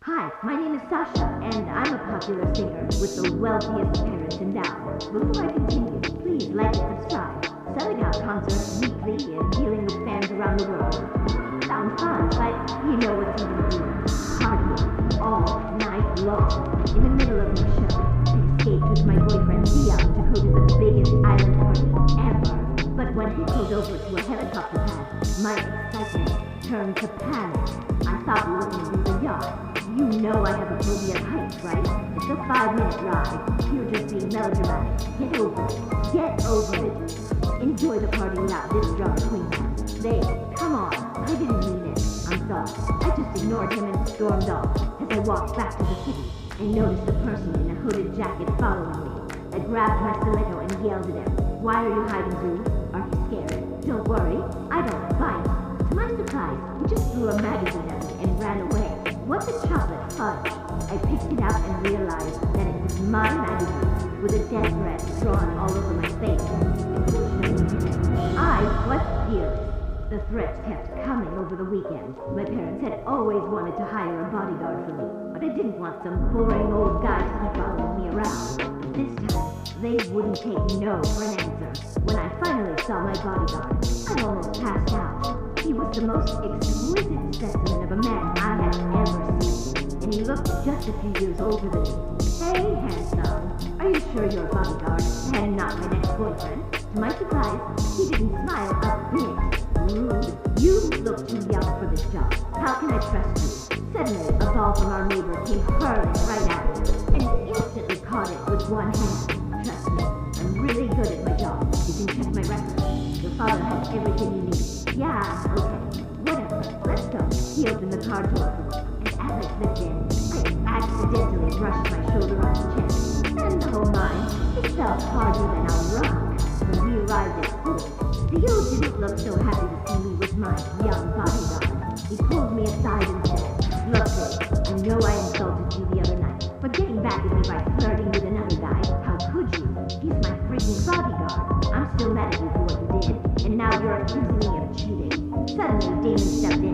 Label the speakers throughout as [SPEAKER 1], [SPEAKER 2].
[SPEAKER 1] Hi, my name is Sasha, and I'm a popular singer with the wealthiest parents in town. Before I continue, please like and subscribe. Selling out concerts weekly and dealing with fans around the world. Sounds fun, but you know what's even doing. Partying all night long. In the middle of my show, I escaped with my boyfriend Dia to go to the biggest island party ever. But when he pulled over to a helicopter pad, my excitement turned to panic. I thought we were going to do the yacht. You know I have a phobia of heights, right? It's a 5-minute ride. You're just being melodramatic. Get over it. Get over it. Enjoy the party without this drama queen man. Babe, come on. I didn't mean it. I'm sorry. I just ignored him and stormed off. As I walked back to the city, I noticed a person in a hooded jacket following me. I grabbed my stiletto and yelled at him. Why are you hiding, dude? Are you scared? Don't worry. I don't bite. To my surprise, he just threw a magazine at me and ran away. What's a chocolate fudge? I picked it up and realized that it was my magazine with a death threat drawn all over my face. I was furious. The threats kept coming over the weekend. My parents had always wanted to hire a bodyguard for me, but I didn't want some boring old guy to keep following me around. This time, they wouldn't take no for an answer. When I finally saw my bodyguard, I almost passed out. He was the most exquisite specimen of a man I had ever seen, and he looked just a few years older than me. Hey, handsome, are you sure you're a bodyguard and not my next boyfriend? To my surprise, he didn't smile a bit. Rude. You look too young for this job. How can I trust you? Suddenly, a ball from our neighbor came hurling right at me, and instantly caught it with one hand. Trust me, I'm really good at my job. You can check my record. Your father has everything you need. Yeah, okay. Whatever. Let's go. He opened the car door for me, and as I slipped in, I accidentally brushed my shoulder on his chest. And the whole nine, it felt harder than a rock. When we arrived at school, Theo didn't look so happy to see me with my young bodyguard. He pulled me aside and said, Look, babe, I know I insulted you the other night, but getting back at me by flirting with another guy, how could you? He's my freaking bodyguard. I'm still mad at you for what you did, and now you're accusing me of cheating. Suddenly, Damon stepped in.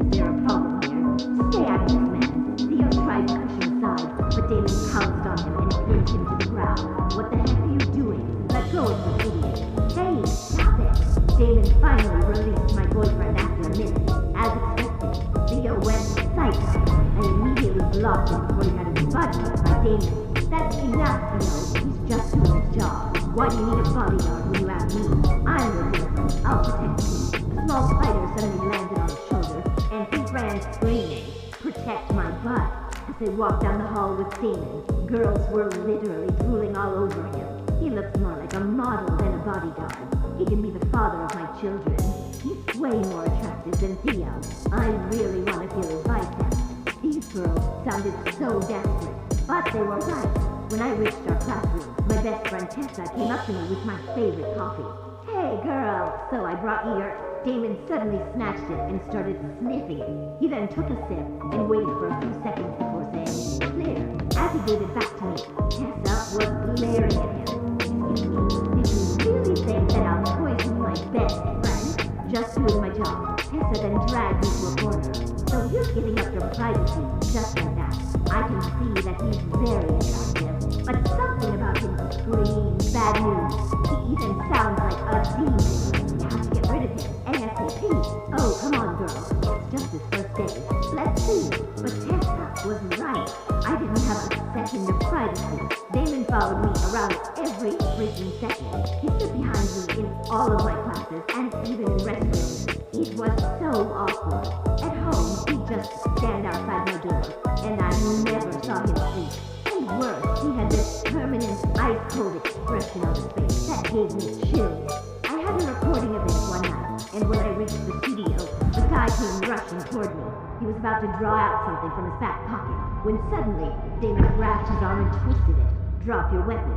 [SPEAKER 1] Is there a problem here? Stay out of this, man. Theo tried to push him aside, but Damon pounced on him and pinned him to the ground. What the heck are you doing? Let go of the idiot. Hey, stop it. Damon finally released my boyfriend after a minute. As expected, Theo went psycho. I immediately blocked him before he had his butt kicked by Damon. That's enough, Theo. He's just doing his job. Why do you need a bodyguard when you have me? I'm your boyfriend. I'll protect you. A small spider suddenly landed on his shoulder, and he ran screaming, Protect my butt. As they walked down the hall with Damon, girls were literally drooling all over him. He looks more like a model than a bodyguard. He can be the father of my children. He's way more attractive than Theo. I really want to feel his biceps. These girls sounded so desperate, but they were right. When I reached our classroom, my best friend Tessa came up to me with my favorite coffee. Hey girl, so I brought you your... Damon suddenly snatched it and started sniffing it. He then took a sip and waited for a few seconds before saying, Clear. As he gave it back to me, Tessa was glaring at him. Did you really think that I'll poison my best friend? Just doing my job. Tessa then dragged me to a corner. So you're giving up your privacy just like that. I can see that he's very attractive, but something about him screams bad news. He even sounds like a demon. You have to get rid of him ASAP. Oh, come on, girl. It's just his first day. Let's see. But Tessa was right. I didn't have a second of privacy. Damon followed me around every freaking second. He stood behind me in all of my classes and even in restrooms. It was so awkward. At home, he'd just stand outside my door, and I never saw him sleep. And worse, he had this permanent ice-cold expression on his face that gave me chills. I had a recording of it one night, and when I reached the studio, the guy came rushing toward me. He was about to draw out something from his back pocket, when suddenly, Damon grabbed his arm and twisted it. Drop your weapon.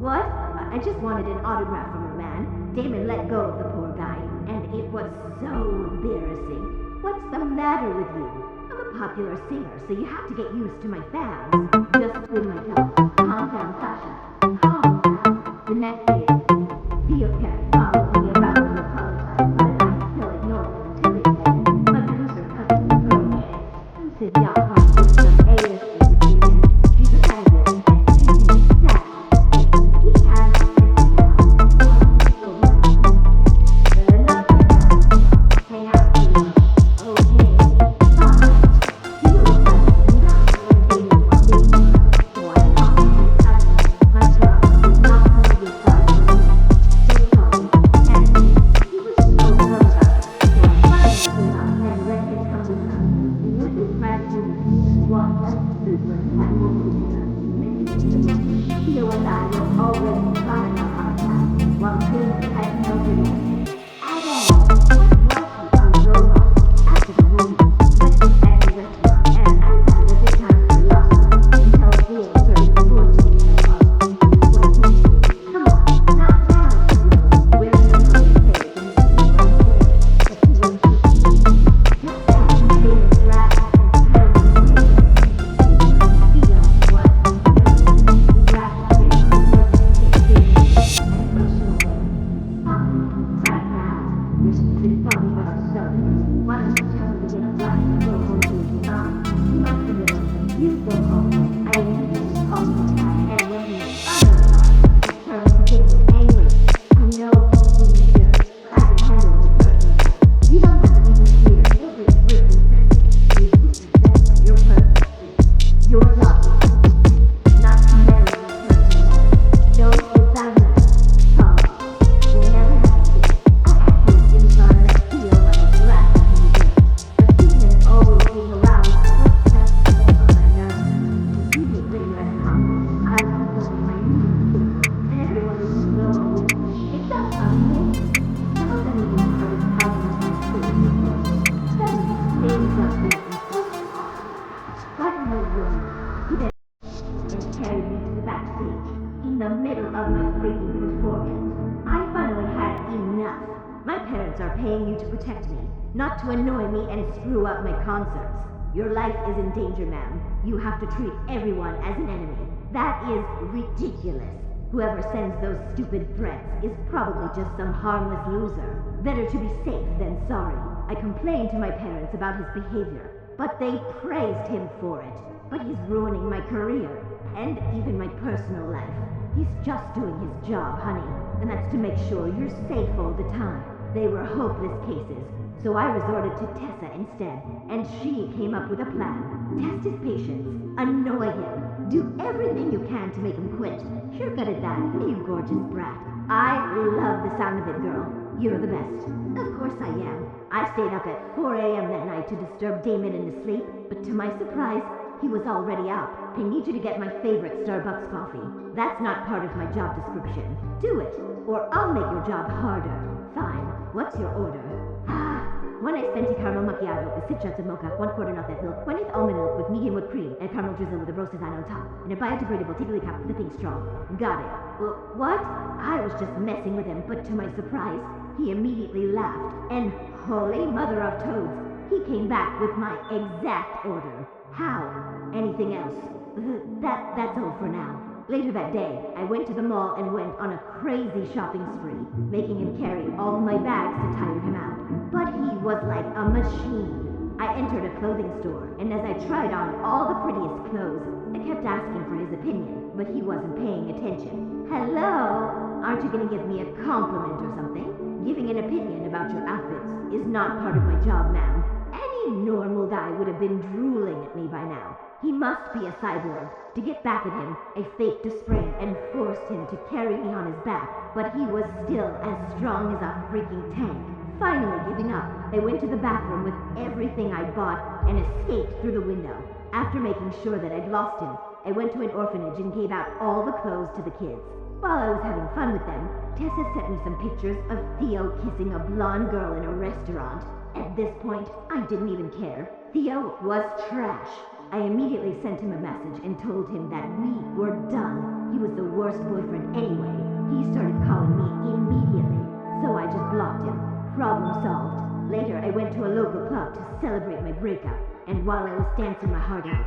[SPEAKER 1] What? I just wanted an autograph from your man. Damon let go of the poor guy, and it was so embarrassing. What's the matter with you? I'm a popular singer, so you have to get used to my fans. Just doing my job. Calm down, Sasha. Calm down. The next day, Theo kept following me around to apologize, but I still ignored him until they said, my producer cut the program. Who said y'all can't do some Theo and I were already trying our contact while things had no delay. What was he on Roma after the movie? Went to every restaurant and had a good time for lots until Theo started forcing himself up. Come on, not now. We're in the public space and see what I'm saying. But he was just being dragged and carried away. You go home. I am just home. And when you turn to getting angry, I know you here. I can handle it personally. You don't have to be here every freaking second. You respect your purpose. Your job is not to marry your person. No assignment. We'll never have to say, I actually didn't want to feel like a black man. But he can always being around. What's that thing on my nerves? You get rid of that comment. I was my new and everyone is so. It's not funny. Some of them even heard how much things up there. What in the world? He then and carried me to the backstage in the middle of my freaking performance. I finally had enough. My parents are paying you to protect me, not to annoy me and screw up my concerts. Your life is in danger, ma'am. You have to treat everyone as an enemy. That is ridiculous. Whoever sends those stupid threats is probably just some harmless loser. Better to be safe than sorry. I complained to my parents about his behavior, but they praised him for it. But he's ruining my career, and even my personal life. He's just doing his job, honey, and that's to make sure you're safe all the time. They were hopeless cases, so I resorted to Tessa instead, and she came up with a plan. Test his patience, annoy him, do everything you can to make him quit. You're good at that, you gorgeous brat. I love the sound of it, girl. You're the best. Of course I am. I stayed up at 4 a.m. that night to disturb Damon in his sleep, but to my surprise, he was already up. I need you to get my favorite Starbucks coffee. That's not part of my job description. Do it, or I'll make your job harder. Fine. What's your order? One iced venti caramel macchiato with 6 shots of mocha, 1/4 nutmeg milk, 1/8 almond milk with medium whipped cream, and a caramel drizzle with a rose design on top, and a biodegradable tiddly cup with a pink straw. Got it. Well, what? I was just messing with him, but to my surprise, he immediately laughed, and holy mother of toads, he came back with my exact order. How? Anything else? That's all for now. Later that day, I went to the mall and went on a crazy shopping spree, making him carry all my bags to tire him out. But he was like a machine. I entered a clothing store, and as I tried on all the prettiest clothes, I kept asking for his opinion, but he wasn't paying attention. Hello? Aren't you gonna give me a compliment or something? Giving an opinion about your outfits is not part of my job, ma'am. Any normal guy would have been drooling at me by now. He must be a cyborg. To get back at him, I faked a sprain and forced him to carry me on his back, but he was still as strong as a freaking tank. Finally giving up, I went to the bathroom with everything I'd bought and escaped through the window. After making sure that I'd lost him, I went to an orphanage and gave out all the clothes to the kids. While I was having fun with them, Tessa sent me some pictures of Theo kissing a blonde girl in a restaurant. At this point, I didn't even care. Theo was trash. I immediately sent him a message and told him that we were done. He was the worst boyfriend anyway. He started calling me immediately, so I just blocked him. Problem solved. Later, I went to a local club to celebrate my breakup, and while I was dancing my heart out,